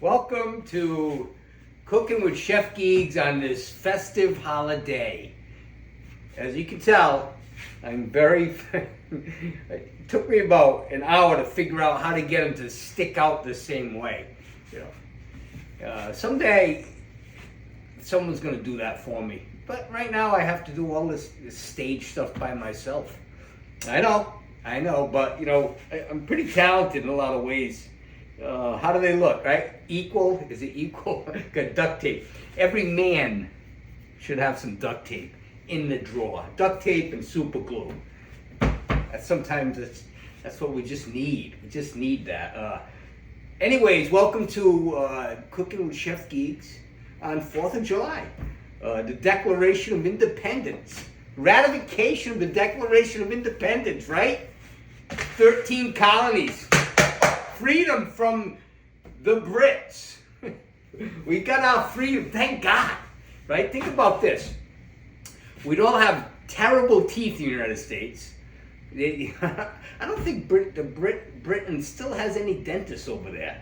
Welcome to Cooking with Chef Geags on this festive holiday. As you can tell, I'm very... It took me about an hour to figure out how to get them to stick out the same way. Someday, someone's going to do that for me. But right now, I have to do all this stage stuff by myself. I know, but I'm pretty talented in a lot of ways. How do they look, right? Equal? Is it equal? Got duct tape. Every man should have some duct tape in the drawer. Duct tape and super glue. Sometimes that's what we just need. We just need that. Anyways, welcome to Cooking with Chef Geags on 4th of July. The Declaration of Independence. Ratification of the Declaration of Independence, right? 13 colonies. Freedom from the Brits. We got our freedom, thank God. Right? Think about this. We'd all have terrible teeth in the United States. I don't think Britain still has any dentists over there.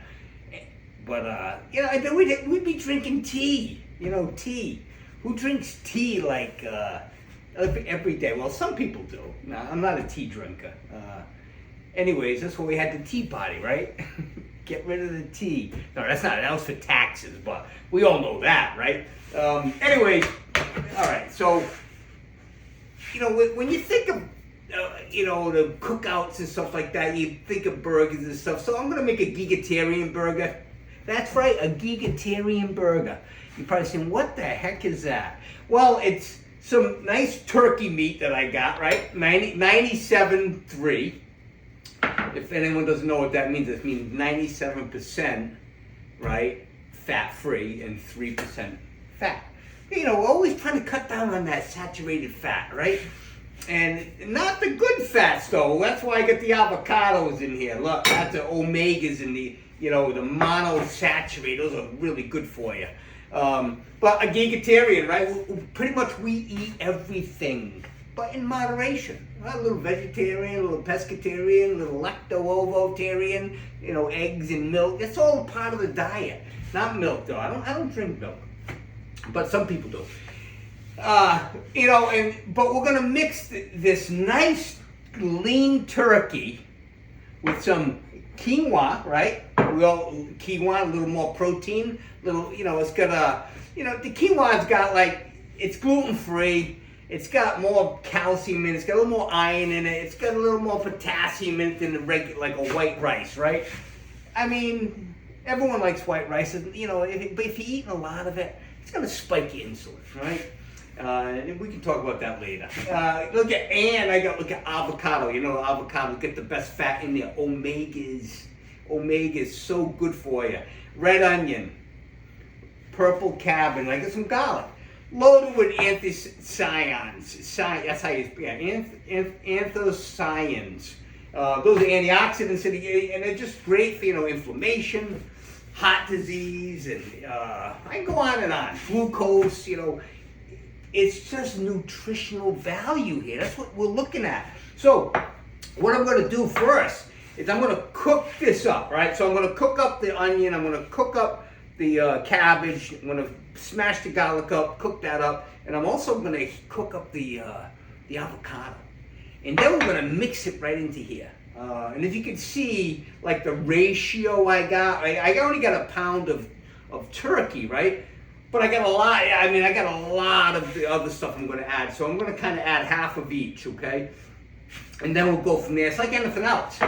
But, we'd be drinking tea. Tea. Who drinks tea like every day? Well, some people do. No, I'm not a tea drinker. Anyways, that's why we had the tea party, right? Get rid of the tea. No, that's not. That was for taxes, but we all know that, right? Anyways, all right. So, when you think of, the cookouts and stuff like that, you think of burgers and stuff. So I'm going to make a Geagatarian burger. That's right, a Geagatarian burger. You're probably saying, what the heck is that? Well, it's some nice turkey meat that I got, right? 97.3. If anyone doesn't know what that means, it means 97%, right, fat-free and 3% fat. Always trying to cut down on that saturated fat, right? And not the good fats, though. That's why I get the avocados in here. Look, that's the omegas and the monosaturated. Those are really good for you. But a Geagatarian, right? Pretty much we eat everything, but in moderation. A little vegetarian, a little pescatarian, a little lacto-ovotarian, eggs and milk. That's all part of the diet. Not milk, though. I don't drink milk, but some people do. But we're gonna mix this nice lean turkey with some quinua, right? Quinoa, a little more protein. It's got the quinoa's got it's gluten-free. It's got more calcium in it. It's got a little more iron in it. It's got a little more potassium in it than like a white rice, right? I mean, everyone likes white rice, but if you're eating a lot of it, it's going to spike your insulin, right? And we can talk about that later. Look at avocado. Avocado get the best fat in there. Omegas. Omegas, so good for you. Red onion, purple cabbage. I got some garlic. Loaded with anthocyanins. That's how you speak it. Anthocyanins. Those are antioxidants, and they're just great for inflammation, heart disease, and I can go on and on. Glucose. It's just nutritional value here. That's what we're looking at. So, what I'm going to do first is I'm going to cook this up, right? So I'm going to cook up the onion. I'm going to cook up the cabbage. I'm going to smash the garlic up, cook that up, and I'm also going to cook up the avocado. And then we're going to mix it right into here. And if you can see, the ratio I got, right? I only got a pound of turkey, right? But I got a lot. I got a lot of the other stuff I'm going to add. So I'm going to kind of add half of each, okay? And then we'll go from there. It's like anything else.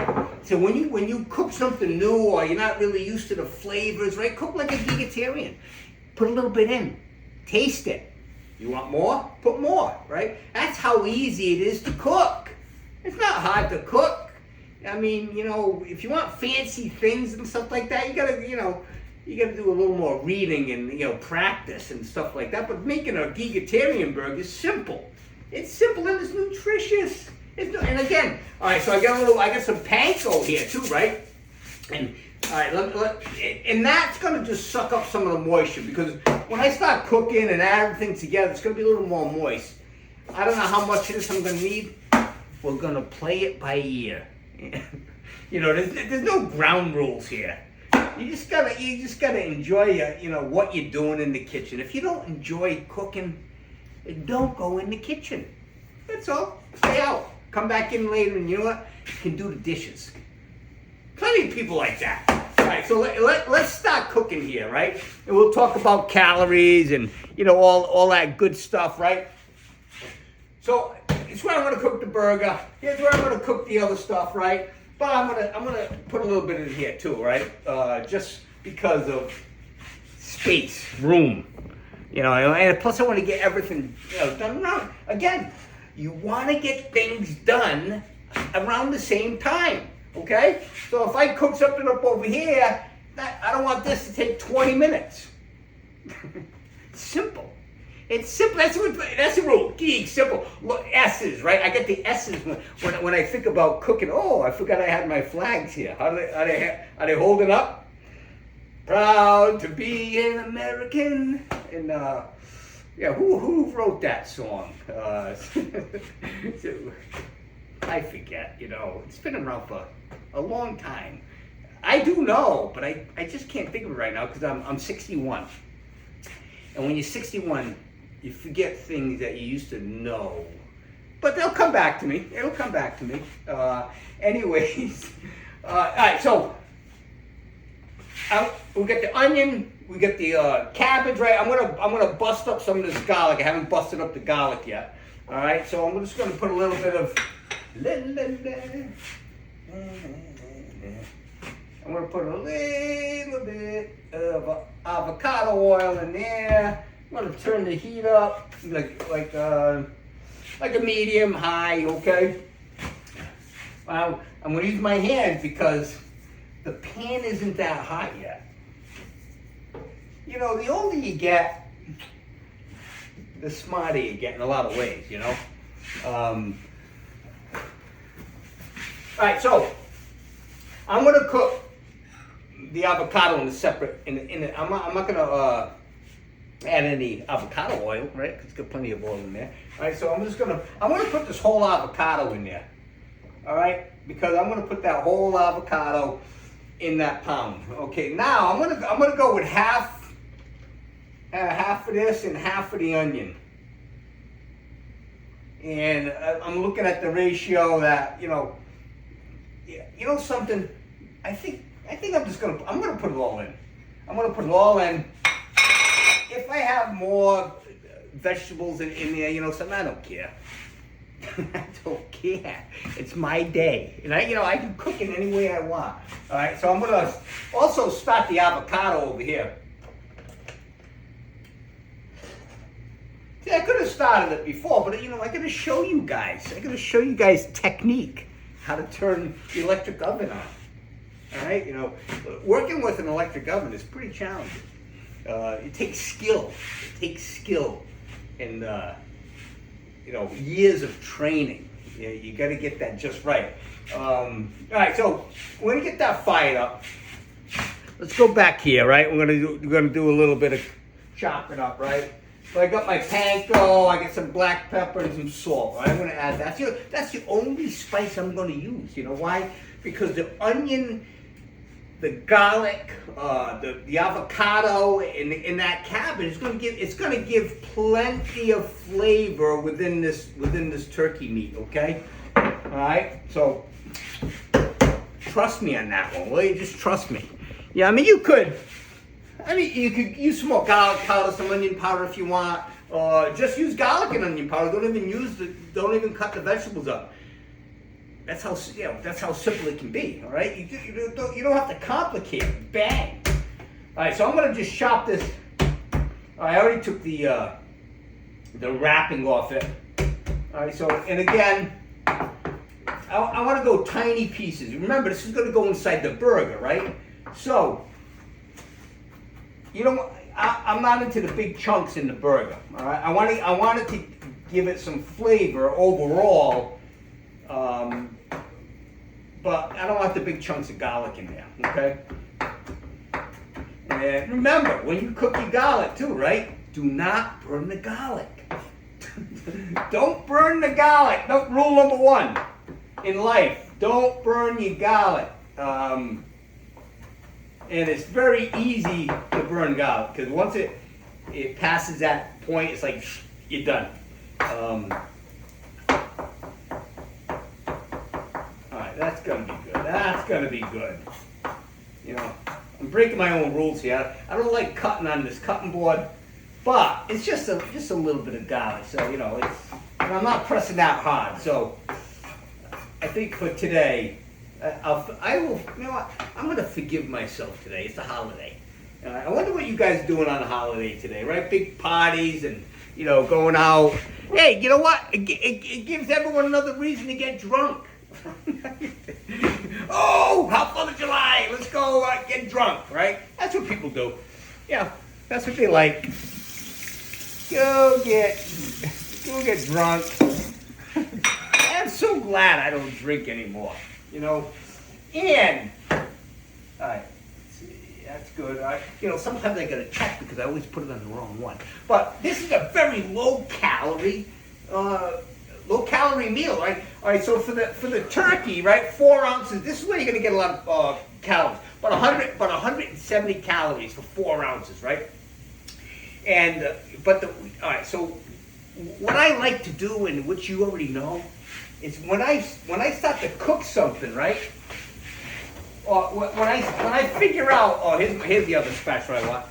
So when you cook something new or you're not really used to the flavors, right? Cook like a Geagatarian. Put a little bit in. Taste it. You want more? Put more, right? That's how easy it is to cook. It's not hard to cook. I mean, if you want fancy things and stuff like that, you gotta do a little more reading and practice and stuff like that. But making a Geagatarian burger is simple. It's simple and it's nutritious. And again, all right. So I got some panko here too, right? And all right, and that's gonna just suck up some of the moisture because when I start cooking and adding things together, it's gonna be a little more moist. I don't know how much of this I'm gonna need. We're gonna play it by ear. There's no ground rules here. You just gotta enjoy what you're doing in the kitchen. If you don't enjoy cooking, don't go in the kitchen. That's all. Stay out. Come back in later, and you know what? You can do the dishes. Plenty of people like that. All right, so let's start cooking here, right? And we'll talk about calories and all that good stuff, right? So it's where I'm gonna cook the burger. Here's where I'm gonna cook the other stuff, right? But I'm gonna put a little bit in here too, right? Just because of space, room, and plus I want to get everything done around. Again, you want to get things done around the same time, okay? So if I cook something up over here, I don't want this to take 20 minutes. Simple. It's simple. That's the rule. Geags, simple. Look, S's, right? I get the S's when I think about cooking. Oh, I forgot I had my flags here. Are they holding up? Proud to be an American. And who wrote that song? I forget. It's been around for a long time. I do know, but I just can't think of it right now because I'm 61. And when you're 61. You forget things that you used to know. But they'll come back to me. It'll come back to me. Anyways. All right, so we got the onion. We got the cabbage, right? I'm gonna bust up some of this garlic. I haven't busted up the garlic yet. All right, so I'm just gonna put a little bit of... I'm gonna put a little bit of avocado oil in there. I'm gonna turn the heat up like a medium high, okay? I'm gonna use my hands because the pan isn't that hot yet. The older you get, the smarter you get in a lot of ways, All right, so I'm gonna cook the avocado in a separate. I'm not gonna add any avocado oil, right? 'Cause it's got plenty of oil in there. All right, so I'm gonna put this whole avocado in there. All right, because I'm gonna put that whole avocado in that pound. Okay, now I'm gonna go with half of this and half of the onion. And I'm looking at the ratio that something. I think I'm gonna put it all in. I'm gonna put it all in. If I have more vegetables in there, something, I don't care. I don't care. It's my day. And I can cook it any way I want. All right, so I'm going to also start the avocado over here. See, I could have started it before, but I got to show you guys. I got to show you guys technique, how to turn the electric oven on. All right, working with an electric oven is pretty challenging. It takes skill. And years of training. You got to get that just right. All right, so we're gonna get that fired up. Let's go back here, right? We're gonna do a little bit of chopping up, right? So I got my panko. I got some black pepper and some salt. Right? I'm gonna add that. That's the only spice I'm gonna use. You know why? Because the onion, the garlic, the avocado, and that cabbage is gonna give plenty of flavor within this turkey meat. Okay, all right. So trust me on that one, will you? Just trust me. Yeah, you could use some more garlic powder, some onion powder if you want. Just use garlic and onion powder. Don't even cut the vegetables up. That's how simple it can be. All right, you don't have to complicate it. Bang. All right, so I'm gonna just chop this. I already took the wrapping off it. All right, so and again, I want to go tiny pieces. Remember, this is gonna go inside the burger, right? So I'm not into the big chunks in the burger. All right, I wanted to give it some flavor overall. But I don't want the big chunks of garlic in there, okay? And remember, when you cook your garlic too, right? Do not burn the garlic. Don't burn the garlic. Rule number 1 in life, don't burn your garlic. And it's very easy to burn garlic because once it passes that point, it's like you're done. All right, that's gonna be good. That's gonna be good. You know, I'm breaking my own rules here. I don't like cutting on this cutting board, but it's just a little bit of garlic. So you know, and I'm not pressing that hard. So I think for today, I will. You know what? I'm gonna forgive myself today. It's a holiday. I wonder what you guys are doing on a holiday today, right? Big parties and you know going out. Hey, you know what? It gives everyone another reason to get drunk. Oh, how 4th of July? Let's go get drunk, right? That's what people do. Yeah, that's what they like. Go get drunk. I'm so glad I don't drink anymore. You know, and all right, that's good. You know, sometimes I gotta check because I always put it on the wrong one. But this is a very low calorie meal, right? All right, so for the turkey, right, 4 ounces. This is where you're gonna get a lot of calories, but 170 calories for 4 ounces, right? And all right, so what I like to do, and which you already know, is when I start to cook something, right? Or when I figure out, oh, here's the other spatula I want.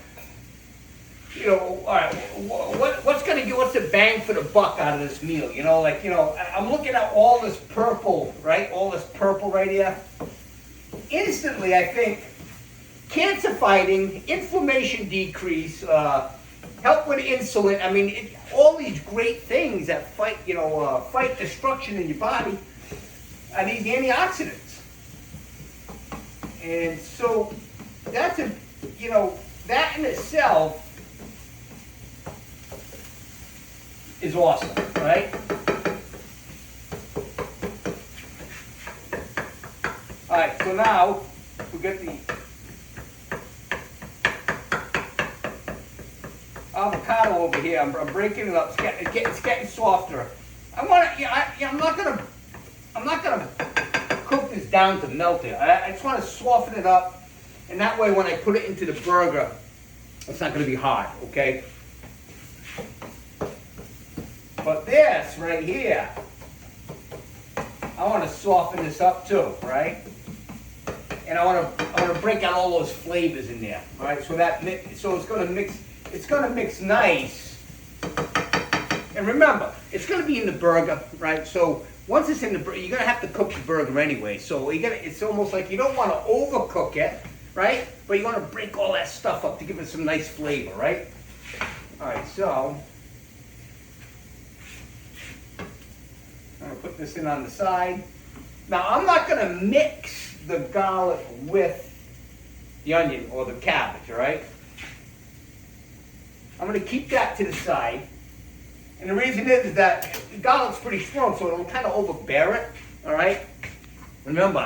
You know, all right, what's the bang for the buck out of this meal? You know, like, you know, I'm looking at all this purple, right? All this purple right here. Instantly, I think, cancer fighting, inflammation decrease, help with insulin. I mean, all these great things that fight, you know, fight destruction in your body are these antioxidants. And so that's you know, that in itself is awesome, right? All right, so now we get the avocado over here. I'm breaking it up. It's getting softer. I'm not gonna cook this down to melt it. I just want to soften it up, and that way when I put it into the burger, it's not gonna be hard. Okay. But this right here, I want to soften this up too, right? And I want to break out all those flavors in there, all right? So it's going to mix nice. And remember, it's going to be in the burger, right? So once it's in the burger, you're going to have to cook the burger anyway. So it's almost like you don't want to overcook it, right? But you want to break all that stuff up to give it some nice flavor, right? All right, so I'm going to put this in on the side. Now, I'm not going to mix the garlic with the onion or the cabbage, all right? I'm going to keep that to the side. And the reason is that the garlic's pretty strong, so it'll kind of overbear it, all right? Remember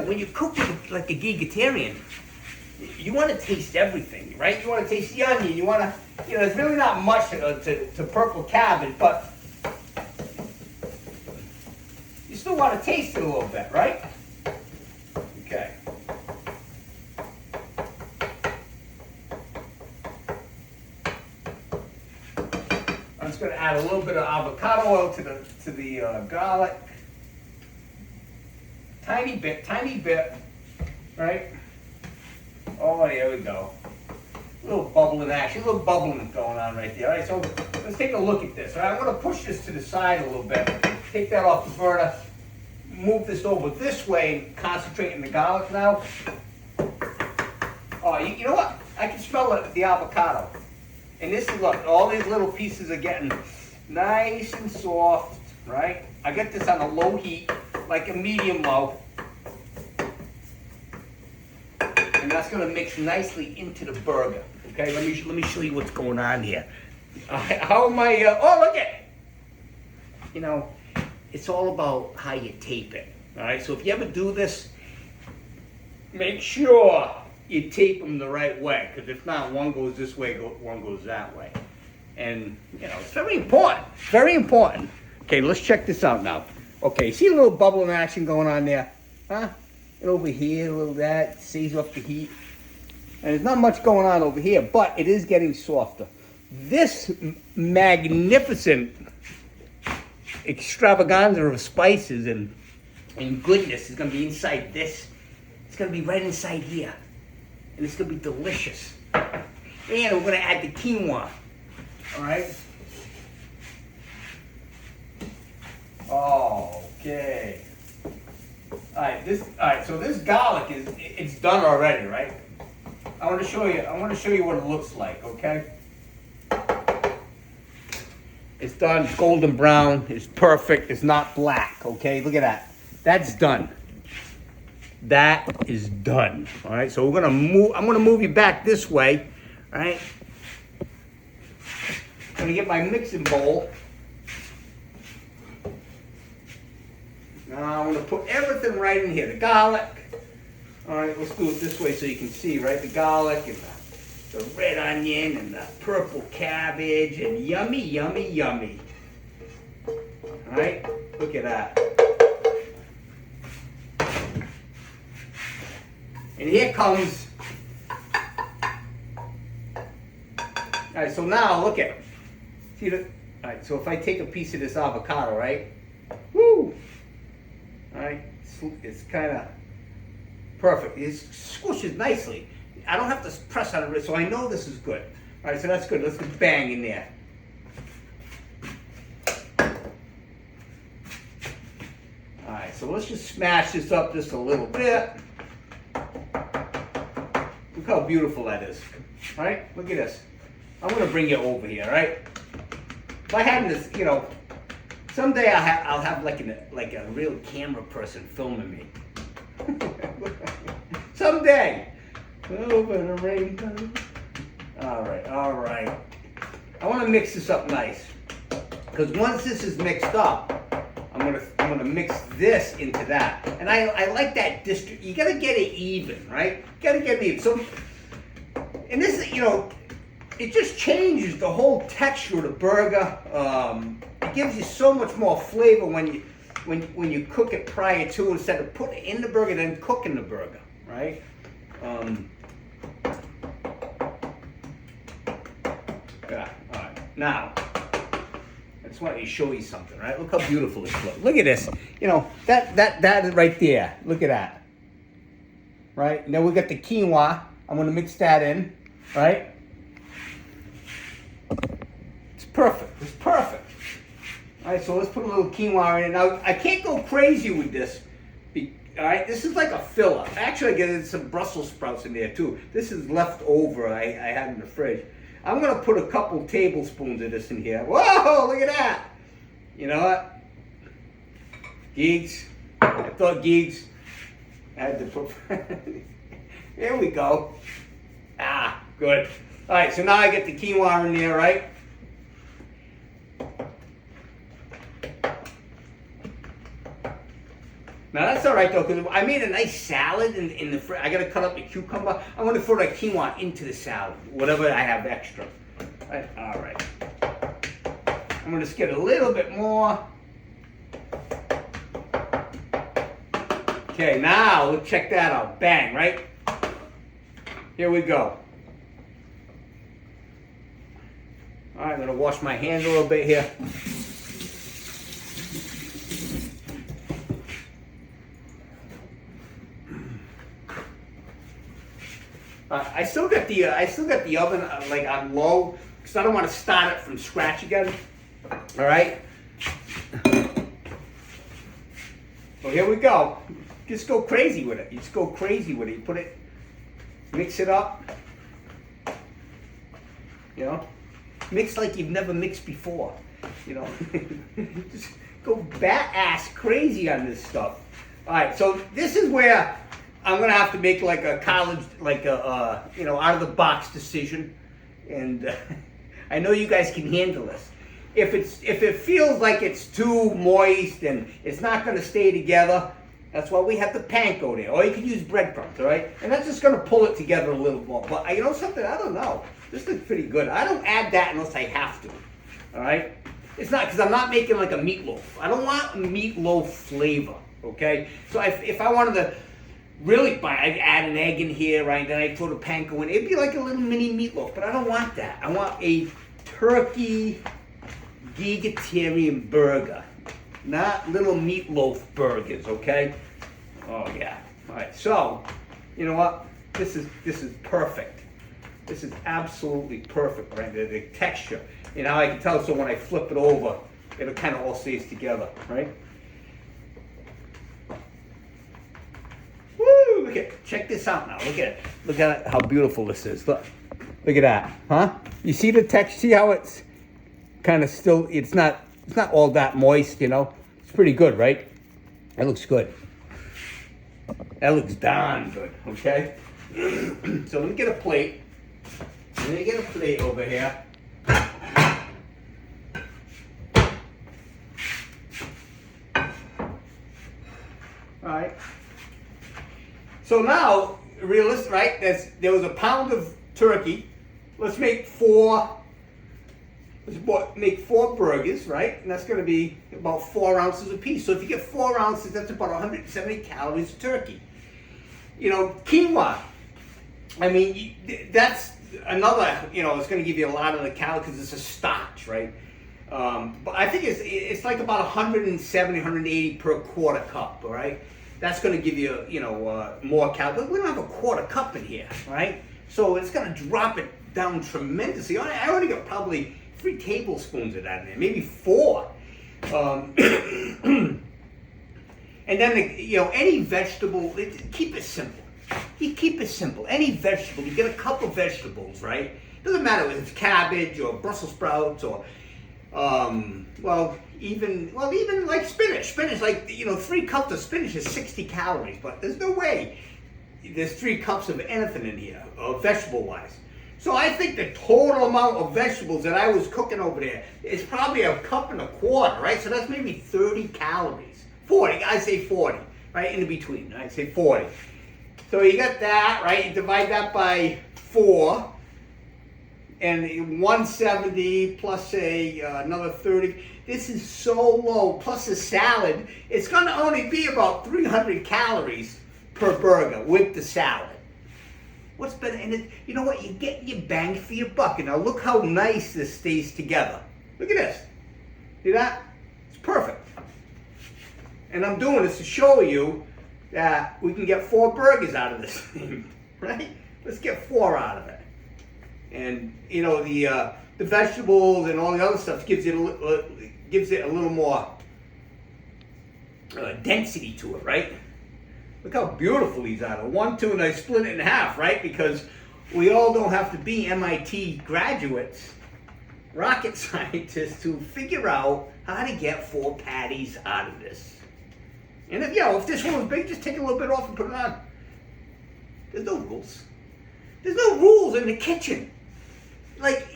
when you cook with like a Geagatarian, you want to taste everything, right? You want to taste the onion. You want to, you know, there's really not much to purple cabbage, but you still want to taste it a little bit, right? Okay. I'm just going to add a little bit of avocado oil to the garlic. Tiny bit, right? Oh, there we go. A little bubbling action, a little bubbling going on right there. All right, so let's take a look at this. All right, I'm going to push this to the side a little bit. Take that off the burner. Move this over this way and concentrate on the garlic now. Oh, you know what? I can smell the avocado. And this is, look, all these little pieces are getting nice and soft, right? I get this on a low heat, like a medium low. And that's going to mix nicely into the burger. Okay, let me show you what's going on here. How am I? Oh, look at it. You know, it's all about how you tape it. All right, so if you ever do this, make sure you tape them the right way, because if not, one goes this way, one goes that way. And, you know, it's very important. Very important. Okay, let's check this out now. Okay, see a little bubbling action going on there? Huh? And over here, a little that, saves off the heat. And there's not much going on over here, but it is getting softer. This magnificent extravaganza of spices and goodness is going to be inside this. It's going to be right inside here. And it's going to be delicious. And we're going to add the quinoa. All right? Okay. All right, so this garlic it's done already, right? I want to show you what it looks like, okay? It's done, it's golden brown, it's perfect, it's not black, okay? Look at that. That's done. That is done. All right, so I'm gonna move you back this way, all right? I'm gonna get my mixing bowl. Now I'm gonna put everything right in here. The garlic. All right, let's do it this way so you can see, right? The garlic and the red onion and the purple cabbage and yummy, yummy, yummy. All right, look at that. And here comes, all right, so now look at it. See the, all right, so if I take a piece of this avocado, right? Woo! All right, it's kind of perfect. It squishes nicely. I don't have to press on it, so I know this is good. All right, so that's good. Let's get bang in there. All right, so let's just smash this up just a little bit. Look how beautiful that is. All right, look at this. I'm gonna bring you over here, right? If I had this, you know, someday I'll have like a real camera person filming me. Someday. Over the rainbow. All right. I want to mix this up nice, because once this is mixed up, I'm gonna mix this into that, and I like that you gotta get it even, right? You gotta get it even. So, and this, you know, it just changes the whole texture of the burger. It gives you so much more flavor when you cook it prior to, instead of putting it in the burger then cooking the burger, right? Yeah, all right. Now, I just want to show you something, right? Look how beautiful this looks. Look at this. You know, that is right there. Look at that. Right? Now we got the quinoa. I'm going to mix that in, right? It's perfect. It's perfect. All right, so let's put a little quinoa in it. Now, I can't go crazy with this. All right, this is like a filler. Actually, I get some Brussels sprouts in there too. This is left over. I had in the fridge. I'm gonna put a couple tablespoons of this in here. Whoa, look at that. You know what? Geags. I thought Geags had to put. Here we go. Ah, good. All right, so now I get the quinoa in there, right? Now that's all right though, because I made a nice salad in the fridge. I gotta cut up the cucumber. I'm gonna throw the quinoa into the salad, whatever I have extra. All right. I'm gonna just get a little bit more. Okay, now let's check that out. Bang, right? Here we go. All right, I'm gonna wash my hands a little bit here. I still got the oven like on low, because I don't want to start it from scratch again. All right. So here we go. Just go crazy with it. You just go crazy with it. You put it, mix it up. You know, mix like you've never mixed before. You know, just go bat-ass crazy on this stuff. All right. So this is where I'm gonna have to make like a college, like a you know, out of the box decision, and I know you guys can handle this. If it feels like it's too moist and it's not gonna stay together, that's why we have the panko there. Or you can use breadcrumbs, all right? And that's just gonna pull it together a little more. But you know something? I don't know. This looks pretty good. I don't add that unless I have to. All right? It's not, because I'm not making like a meatloaf. I don't want a meatloaf flavor. Okay? So if I wanted to really fine. I add an egg in here, right? Then I throw the panko in. It'd be like a little mini meatloaf, but I don't want that. I want a turkey Geagatarian burger, not little meatloaf burgers, okay? Oh yeah. All right. So, you know what? This is perfect. This is absolutely perfect, right? The texture. You know, I can tell. So when I flip it over, it'll kind of all stays together, right? Woo! Check this out now. Look at it. Look at it, how beautiful this is. Look at that, huh? You see the texture? See how it's kind of still? It's not all that moist, you know. It's pretty good, right? That looks good. That looks darn good. Okay. So let me get a plate. Let me get a plate over here. All right. So now, realistic, right? There was a pound of turkey. Let's make four burgers, right? And that's going to be about 4 ounces a piece. So if you get 4 ounces, that's about 170 calories of turkey. You know, quinoa. I mean, that's another. You know, it's going to give you a lot of the calories because it's a starch, right? But I think it's like about 170, 180 per quarter cup. All right. That's going to give you, you know, more calories. But we don't have a quarter cup in here, right? So it's going to drop it down tremendously. I only got probably 3 tablespoons of that in there, maybe 4. And then, you know, any vegetable, keep it simple. You keep it simple. Any vegetable, you get a couple of vegetables, right? Doesn't matter if it's cabbage or Brussels sprouts or, even like spinach. Spinach, like, you know, 3 cups of spinach is 60 calories, but there's no way there's 3 cups of anything in here, vegetable-wise. So I think the total amount of vegetables that I was cooking over there is probably 1.25 cups, right? So that's maybe 30 calories. 40, I say 40, right? In between, I say 40. So you got that, right? You divide that by 4. And 170 plus another 30. This is so low. Plus the salad, it's going to only be about 300 calories per burger with the salad. What's better? And you know what? You get your bang for your buck. And now look how nice this stays together. Look at this. See that? It's perfect. And I'm doing this to show you that we can get 4 burgers out of this thing, right? Let's get 4 out of it. And you know the vegetables and all the other stuff gives it a little more density to it, right? Look how beautiful these are. The 1, 2, and I split it in half, right? Because we all don't have to be MIT graduates, rocket scientists, to figure out how to get 4 patties out of this. And if this one was big, just take a little bit off and put it on. There's no rules. There's no rules in the kitchen. Like,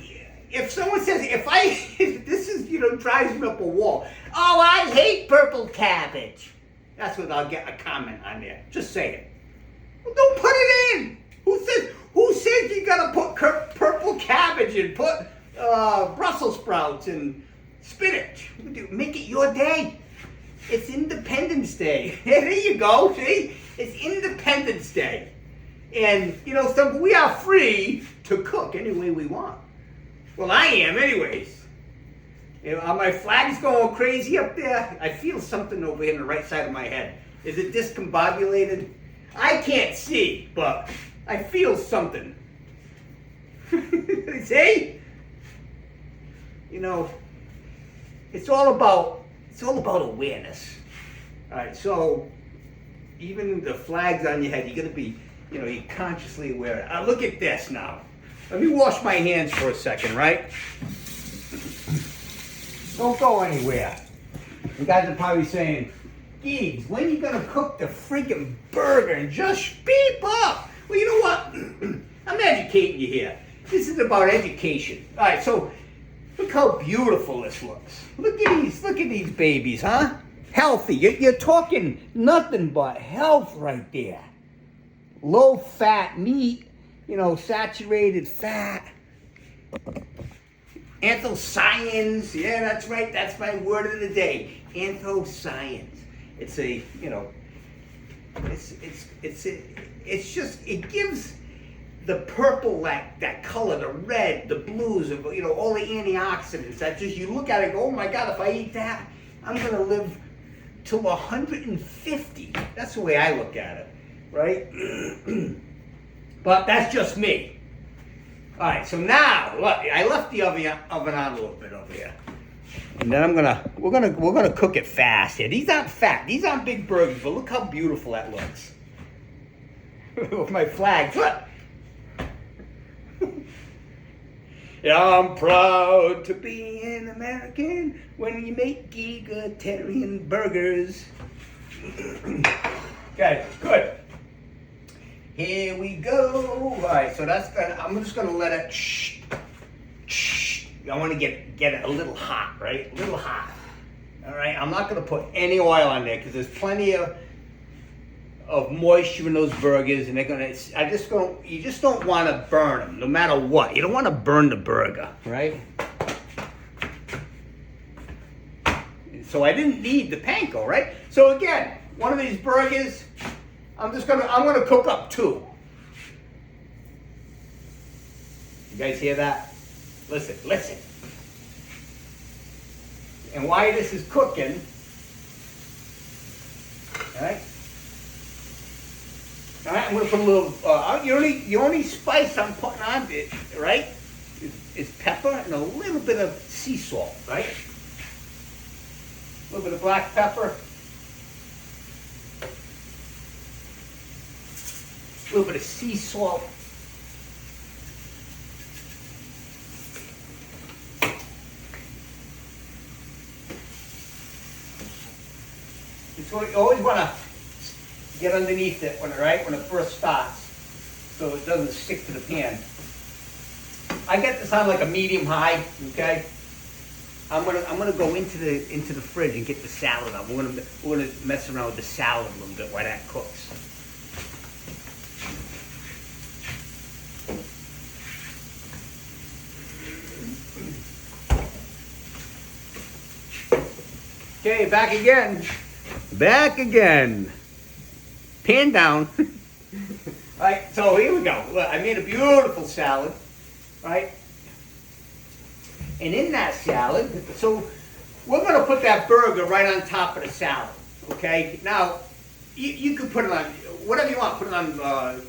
if someone says, this is, you know, drives me up a wall. Oh, I hate purple cabbage. That's what I'll get a comment on there. Just say it. Well, don't put it in. Who says you gotta put purple cabbage and put Brussels sprouts and spinach? Make it your day. It's Independence Day. There you go. See, it's Independence Day. And, you know, so we are free to cook any way we want. Well, I am anyways. You know, are my flags going crazy up there? I feel something over here on the right side of my head. Is it discombobulated? I can't see, but I feel something. See? You know, it's all about awareness. All right, so even the flags on your head, you got to be, you know, you're consciously aware. Look at this now. Let me wash my hands for a second, right? Don't go anywhere. You guys are probably saying, Geags, when are you going to cook the freaking burger and just beep up? Well, you know what? I'm educating you here. This is about education. All right, so look how beautiful this looks. Look at these babies, huh? Healthy. You're talking nothing but health right there. Low fat meat, you know, saturated fat. Anthocyanins, yeah, that's right. That's my word of the day. Anthocyanins. It's a, you know, It's just, it gives the purple, that color, the red, the blues, of all the antioxidants. That just, you look at it and go, oh my God, if I eat that, I'm gonna live till 150. That's the way I look at it, right? But that's just me. All right, so now look, I left the oven on a little bit over here, and then we're gonna cook it fast here. These aren't fat, these aren't big burgers, but look how beautiful that looks. With my flags, look. Yeah, I'm proud to be an American when you make Geagatarian burgers. Okay, good. Here we go. All right, so I'm just gonna let it I want to get it a little hot, right? A little hot. All right, I'm not gonna put any oil on there because there's plenty of moisture in those burgers, and you just don't want to burn them, no matter what. You don't want to burn the burger, right? So I didn't need the panko, right? So again, one of these burgers, I'm gonna cook up 2. You guys hear that? Listen. And while this is cooking, all right? All right, I'm going to put a little, the only spice I'm putting on it, right, is pepper and a little bit of sea salt, right? A little bit of black pepper. A little bit of sea salt. You always want to get underneath it when it first starts, so it doesn't stick to the pan. I get this on like a medium high, okay? I'm gonna go into the fridge and get the salad up. We're gonna mess around with the salad a little bit while that cooks. Okay, back again. Pan down. All right, so here we go. Look, I made a beautiful salad, right? And in that salad, so we're going to put that burger right on top of the salad, okay? Now, you can put it on whatever you want. Put it on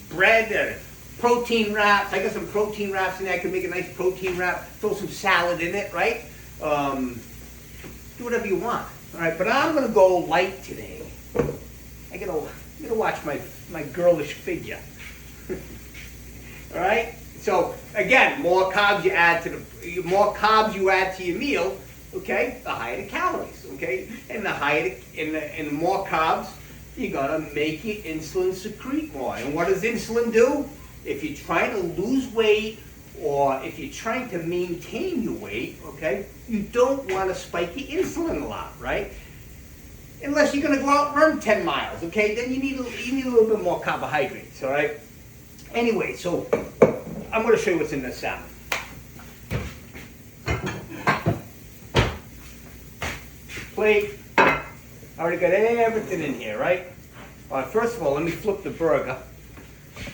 bread, protein wraps. I got some protein wraps in there. I can make a nice protein wrap. Throw some salad in it, right? Do whatever you want. All right, but I'm going to go light today. I gotta watch my girlish figure. All right. So again, more carbs you add to your meal, okay, the higher the calories, okay, and the more carbs, you're gonna make your insulin secrete more. And what does insulin do? If you're trying to lose weight or if you're trying to maintain your weight, okay, you don't want to spike your insulin a lot, right? Unless you're going to go out and run 10 miles, okay? Then you need a little bit more carbohydrates, all right? Anyway, so I'm going to show you what's in this salad. Plate. I already got everything in here, right? All right, first of all, let me flip the burger.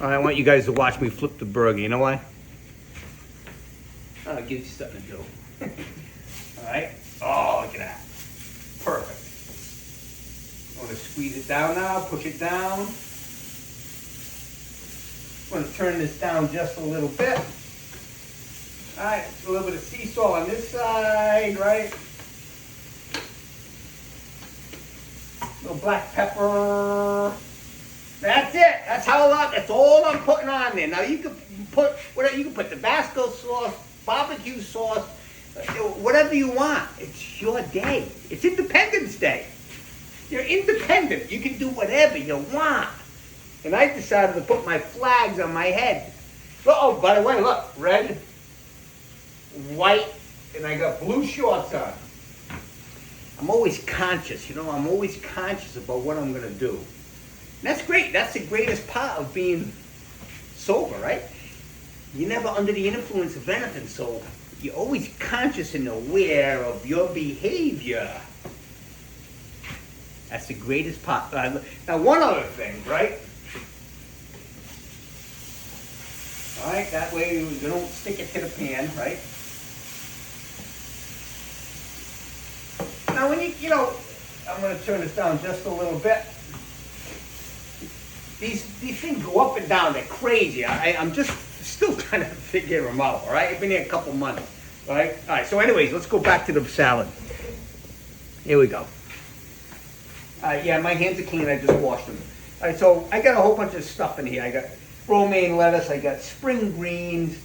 All right, I want you guys to watch me flip the burger. You know why? It gives you something to do. All right? Oh, look at that. Perfect. I'm going to squeeze it down now, push it down. I'm going to turn this down just a little bit. All right, a little bit of sea salt on this side, right? A little black pepper. That's it. That's that's all I'm putting on there. Now you can put whatever, you can put Tabasco sauce, barbecue sauce, whatever you want. It's your day. It's Independence Day. You're independent. You can do whatever you want. And I decided to put my flags on my head. Oh, by the way, look, red, white, and I got blue shorts on. I'm always conscious, I'm always conscious about what I'm going to do. And that's great. That's the greatest part of being sober, right? You're never under the influence of anything, so you're always conscious and aware of your behavior. That's the greatest part. Now, one other thing, right? All right, that way you don't stick it to the pan, right? Now, when you know, I'm going to turn this down just a little bit. These things go up and down. They're crazy. I'm just still trying to figure them out, all right? I've been here a couple months, all right? All right, so anyways, let's go back to the salad. Here we go. Yeah, my hands are clean. I just washed them. All right, so I got a whole bunch of stuff in here. I got romaine lettuce. I got spring greens.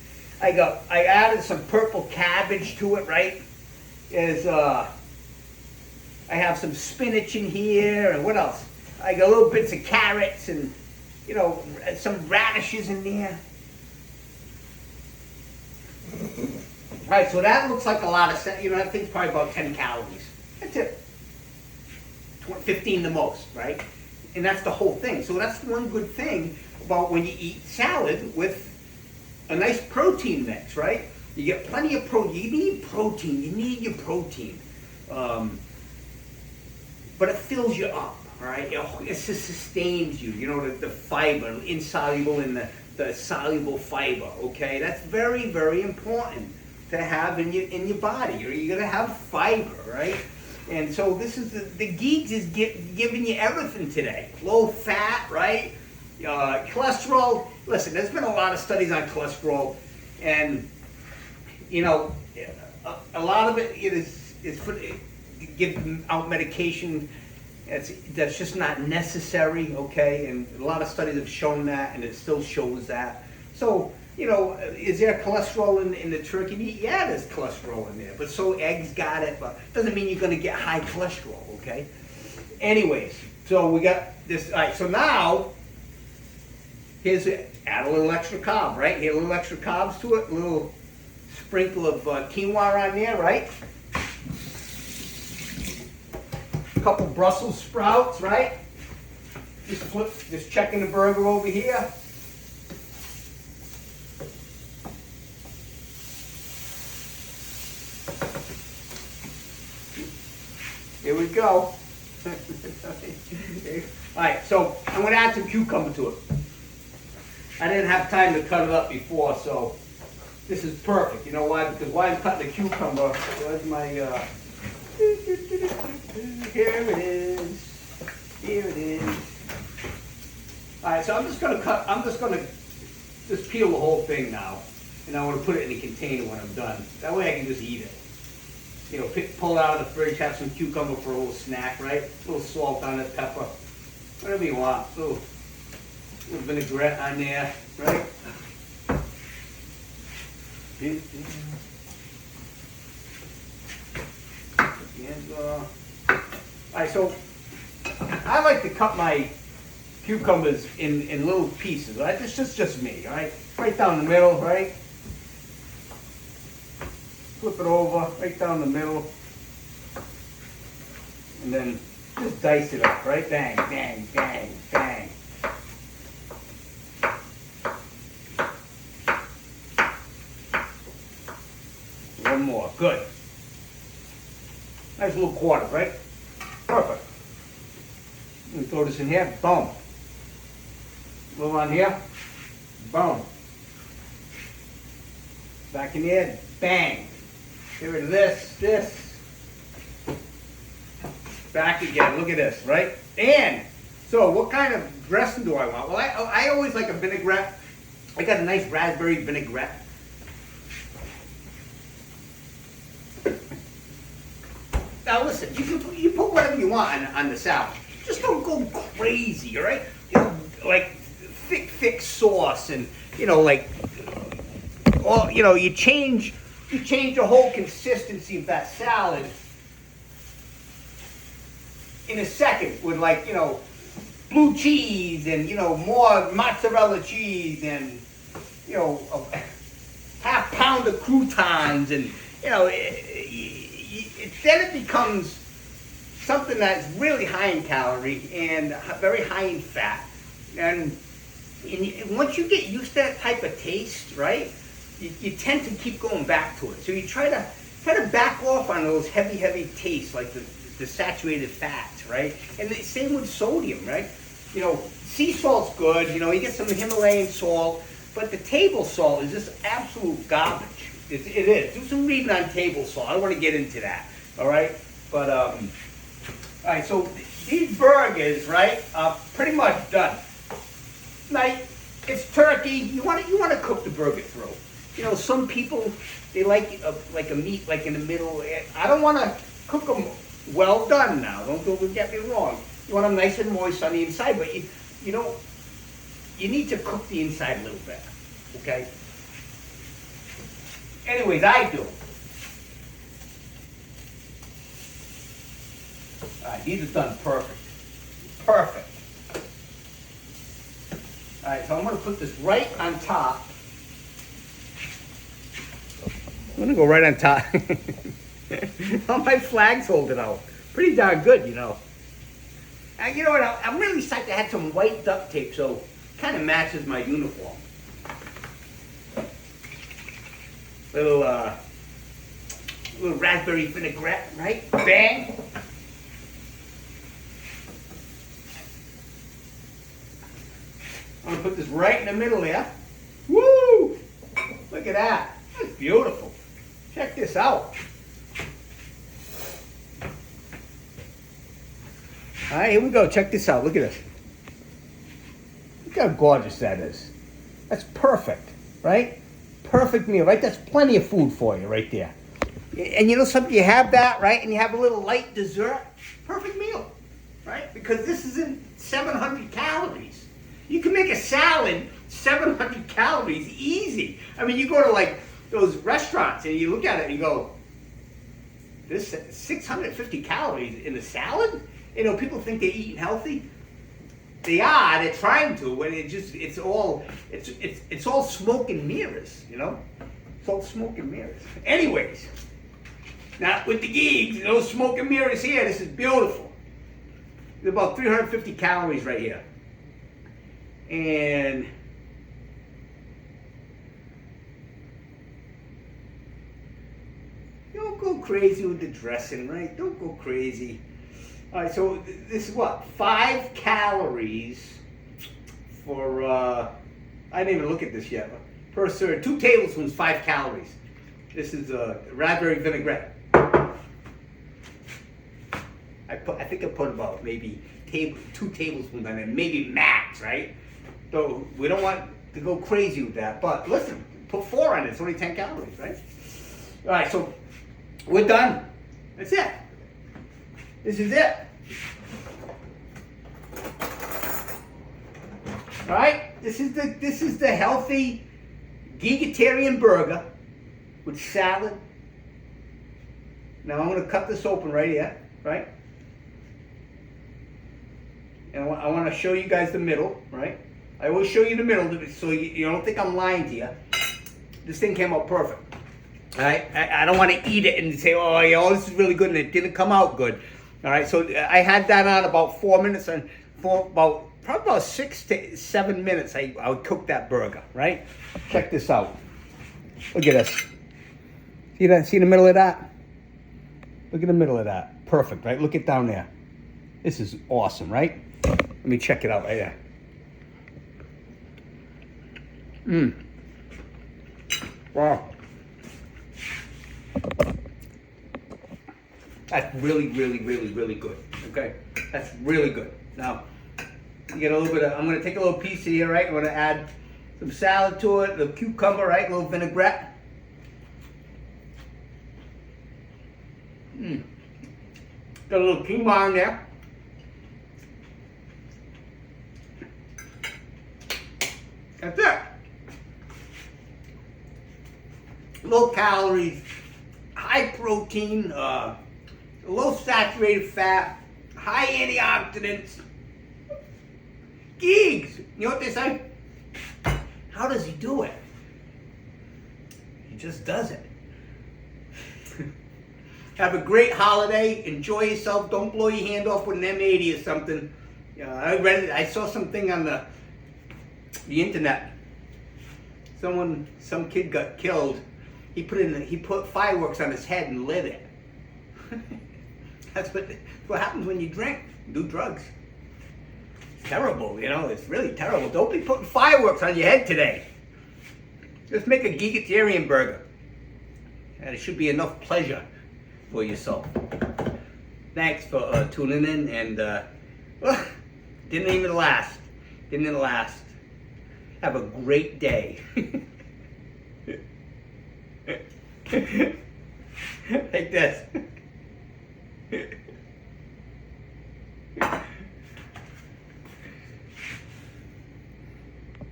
I added some purple cabbage to it, right? I have some spinach in here, and what else? I got little bits of carrots and, you know, some radishes in there. All right, so that looks like a lot of, you know, that thing's probably about 10 calories. That's it. 15 the most, right? And that's the whole thing. So that's one good thing about when you eat salad with a nice protein mix, right? You get plenty of protein. You need protein. You need your protein. But it fills you up, all right? It just sustains you, you know, the fiber, insoluble in the soluble fiber, okay? That's very, very important to have in your body. You're going to have fiber, right? And so this is the Geags is giving you everything today. Low fat, right? Cholesterol. Listen, there's been a lot of studies on cholesterol, and you know, a lot of it is for give out medication that's just not necessary, okay? And a lot of studies have shown that, and it still shows that. So, you know, is there cholesterol in the turkey meat? Yeah, there's cholesterol in there. But so eggs got it, but doesn't mean you're going to get high cholesterol, okay? Anyways, so we got this. All right, so now, add a little extra carb, right? Add a little extra carbs to it, a little sprinkle of quinoa on there, right? A couple Brussels sprouts, right? Just checking the burger over here. Here we go. All right, so I'm going to add some cucumber to it. I didn't have time to cut it up before, so this is perfect. You know why? Because while I'm cutting the cucumber, where's my, here it is. Here it is. All right, so I'm just going to just peel the whole thing now, and I want to put it in a container when I'm done. That way I can just eat it. You know, pull it out of the fridge, have some cucumber for a little snack, right? A little salt on it, pepper, whatever you want. A little vinaigrette on there, right? Alright, so I like to cut my cucumbers in little pieces, right? This is just me, alright? Right down the middle, right? Flip it over, right down the middle. And then just dice it up, right? Bang, bang, bang, bang. One more, good. Nice little quarter, right? Perfect. Let me throw this in here, boom. A little on here, boom. Back in here, bang. Get rid of this. Back again, look at this, right? And, so what kind of dressing do I want? Well, I always like a vinaigrette. I got a nice raspberry vinaigrette. Now listen, you put whatever you want on the salad. Just don't go crazy, all right? You know, like thick sauce and, you know, like, all, you know, you change the whole consistency of that salad in a second with, like, you know, blue cheese and, you know, more mozzarella cheese and, you know, a half pound of croutons and, you know, then it becomes something that's really high in calorie and very high in fat. And once you get used to that type of taste, right, you tend to keep going back to it. So you try to back off on those heavy tastes, like the the saturated fats, right? And the same with sodium, right? You know, sea salt's good. You know, you get some Himalayan salt, but the table salt is just absolute garbage. It is. Do some reading on table salt. I don't want to get into that. All right, but all right. So these burgers, right, are pretty much done. Like, it's turkey. You want to cook the burger through. You know, some people, they like a meat like in the middle. I don't want to cook them well done now. Don't get me wrong. You want them nice and moist on the inside, but you know, you need to cook the inside a little bit. Okay. Anyways, I do. All right, these are done perfect. Perfect. All right, so I'm going to put this right on top. I'm going to go right on top. All my flags hold it out. Pretty darn good, you know. And you know what? I'm really psyched I had some white duct tape, so it kind of matches my uniform. Little raspberry vinaigrette, right? Bang. I'm gonna put this right in the middle there. Woo! Look at that. That's beautiful. Check this out. All right, here we go. Check this out. Look at this. Look how gorgeous that is. That's perfect, right? Perfect meal, right? That's plenty of food for you right there. And you know something? You have that, right? And you have a little light dessert. Perfect meal, right? Because this isn't 700 calories. You can make a salad 700 calories easy. I mean, you go to like those restaurants and you look at it and you go, this 650 calories in a salad? You know, people think they're eating healthy. They are. They're trying to, and it's all smoke and mirrors. You know, it's all smoke and mirrors. Anyways, now with the Geags, no smoke and mirrors here. This is beautiful. There's about 350 calories right here, and don't go crazy with the dressing, right? Don't go crazy. All right, so this is what? 5 calories for, I didn't even look at this yet. Per serve, 2 tablespoons, 5 calories. This is raspberry vinaigrette. I think I put about maybe 2 tablespoons on it, maybe max, right? So we don't want to go crazy with that, but listen, put 4 on it, it's only 10 calories, right? All right, so we're done. That's it. This is it. All right, this is the healthy Geagatarian burger with salad. Now I'm going to cut this open right here, right? And I want to show you guys the middle, right? I always show you the middle so you don't think I'm lying to you. This thing came out perfect. All right, I don't want to eat it and say, oh, yeah, this is really good, and it didn't come out good. All right, so I had that on about 4 minutes, and probably about 6 to 7 minutes, I would cook that burger, right? Check this out. Look at this. See that? See the middle of that? Look at the middle of that. Perfect, right? Look it down there. This is awesome, right? Let me check it out right there. Wow. That's really, really, really, really good. Okay? That's really good. Now, you get a little bit of, I'm going to take a little piece of here, right? I'm going to add some salad to it, a little cucumber, right? A little vinaigrette. Got a little quinua in there. That's it. Low calories, high protein, low saturated fat, high antioxidants. Geags, you know what they say? How does he do it? He just does it. Have a great holiday. Enjoy yourself. Don't blow your hand off with an M80 or something. I read it. I saw something on the internet. Some kid got killed. He put fireworks on his head and lit it. That's what happens when you drink, do drugs. It's terrible, you know, it's really terrible. Don't be putting fireworks on your head today. Just make a Geagatarian burger. And it should be enough pleasure for your soul. Thanks for tuning in, and didn't even last. Didn't even last. Have a great day. Like this.